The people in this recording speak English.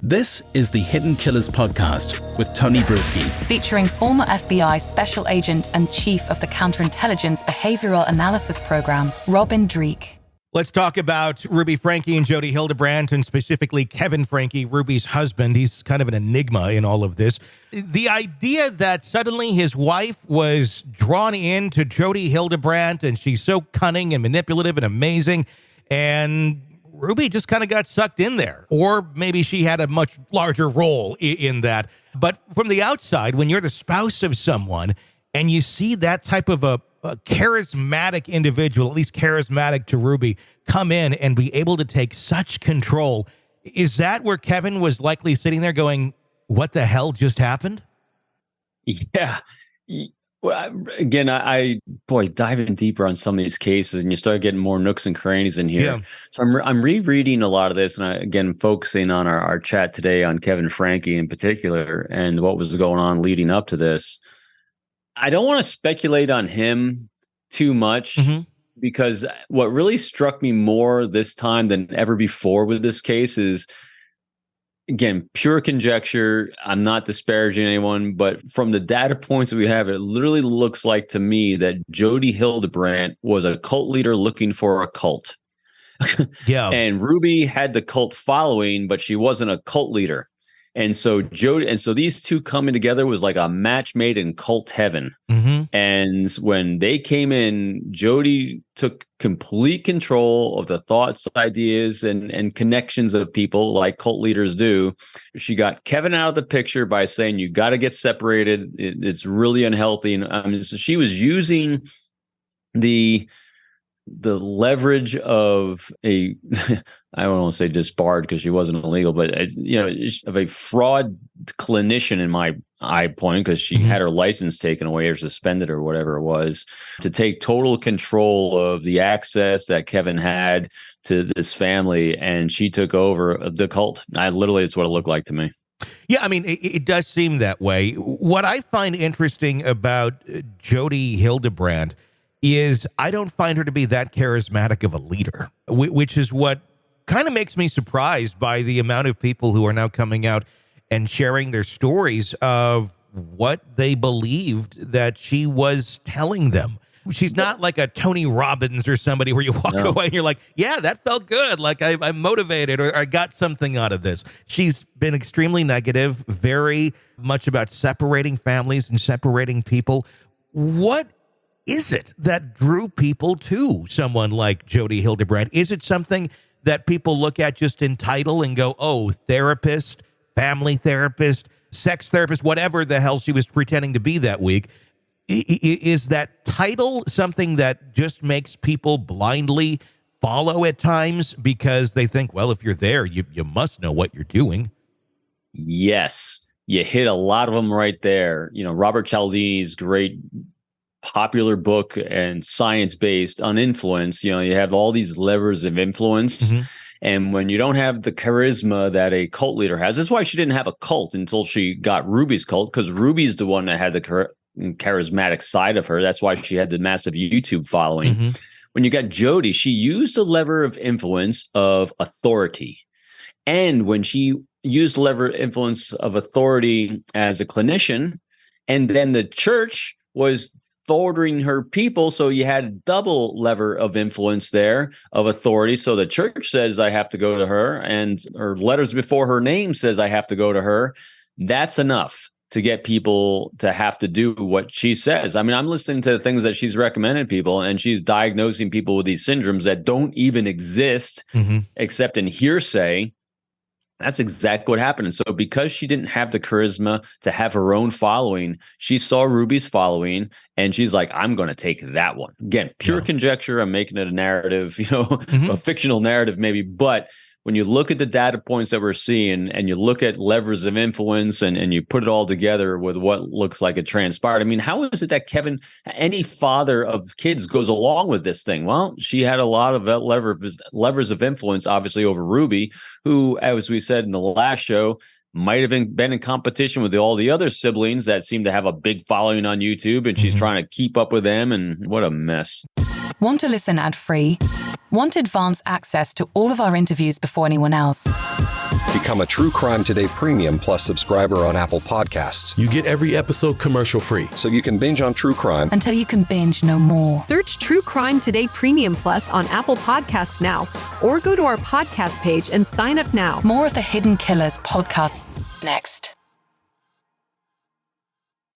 This is the Hidden Killers podcast with Tony Brueski. Featuring former FBI Special Agent and Chief of the Counterintelligence Behavioral Analysis Program, Dreeke. Let's talk about Ruby Franke and Jodi Hildebrandt, and specifically Kevin Franke, Ruby's husband. He's kind of an enigma in all of this. The idea that suddenly his wife was drawn into Jodi Hildebrandt, and she's so cunning and manipulative and amazing, and Ruby just kind of got sucked in there. Or maybe she had a much larger role in that. But from the outside, when you're the spouse of someone and you see that type of a charismatic individual, at least charismatic to Ruby, come in and be able to take such control, is that where Kevin was likely sitting there going, what the hell just happened? Yeah. Well, again, I diving deeper on some of these cases, and you start getting more nooks and crannies in here. Yeah. So I'm rereading a lot of this, and again focusing on our chat today on Kevin Franke in particular and what was going on leading up to this. I don't want to speculate on him too much because what really struck me more this time than ever before with this case is, again, pure conjecture. I'm not disparaging anyone, but from the data points that we have, it literally looks like to me that Jodi Hildebrandt was a cult leader looking for a cult. Yeah. And Ruby had the cult following, but she wasn't a cult leader. And so these two coming together was like a match made in cult heaven. And when they came in, Jodi took complete control of the thoughts, ideas, and connections of people like cult leaders do. She got Kevin out of the picture by saying, you got to get separated. It's really unhealthy. And so she was using the leverage of a I don't want to say disbarred because she wasn't illegal, but of a fraud clinician in my eye point, because she had her license taken away or suspended or whatever it was, to take total control of the access that Kevin had to this family, and she took over the cult. It's what it looked like to me. Yeah, I mean, it does seem that way. What I find interesting about Jodi Hildebrandt is I don't find her to be that charismatic of a leader, which is what kind of makes me surprised by the amount of people who are now coming out and sharing their stories of what they believed that she was telling them. She's not like a Tony Robbins or somebody where you walk away and you're like, yeah, that felt good. Like I'm motivated, or I got something out of this. She's been extremely negative, very much about separating families and separating people. What is it that drew people to someone like Jodi Hildebrandt? Is it something that people look at just in title and go, oh, therapist, family therapist, sex therapist, whatever the hell she was pretending to be that week? Is that title something that just makes people blindly follow at times because they think, well, if you're there, you must know what you're doing? Yes, you hit a lot of them right there. Robert Cialdini's great popular book and science-based on influence. You have all these levers of influence. And when you don't have the charisma that a cult leader has, that's why she didn't have a cult until she got Ruby's cult, because Ruby's the one that had the charismatic side of her. That's why she had the massive YouTube following. When you got Jodi, she used the lever of influence of authority. And when she used the lever of influence of authority as a clinician, and then the church was ordering her people, so you had a double lever of influence there of authority. So the church says I have to go to her, and her letters before her name says I have to go to her. That's enough to get people to have to do what she says. I mean, I'm listening to the things that she's recommended people, and she's diagnosing people with these syndromes that don't even exist except in hearsay. That's exactly what happened. And so because she didn't have the charisma to have her own following, she saw Ruby's following, and she's like, I'm going to take that one. Again, pure conjecture. I'm making it a narrative, a fictional narrative maybe. But when you look at the data points that we're seeing, and you look at levers of influence, and you put it all together with what looks like it transpired, I mean, how is it that Kevin, any father of kids, goes along with this thing? Well, she had a lot of levers of influence, obviously, over Ruby, who, as we said in the last show, might have been in competition with all the other siblings that seem to have a big following on YouTube, and she's trying to keep up with them, and what a mess. Want to listen ad-free? Want advanced access to all of our interviews before anyone else? Become a True Crime Today Premium Plus subscriber on Apple Podcasts. You get every episode commercial-free. So you can binge on true crime Until you can binge no more. Search True Crime Today Premium Plus on Apple Podcasts now, or go to our podcast page and sign up now. More of the Hidden Killers podcast next.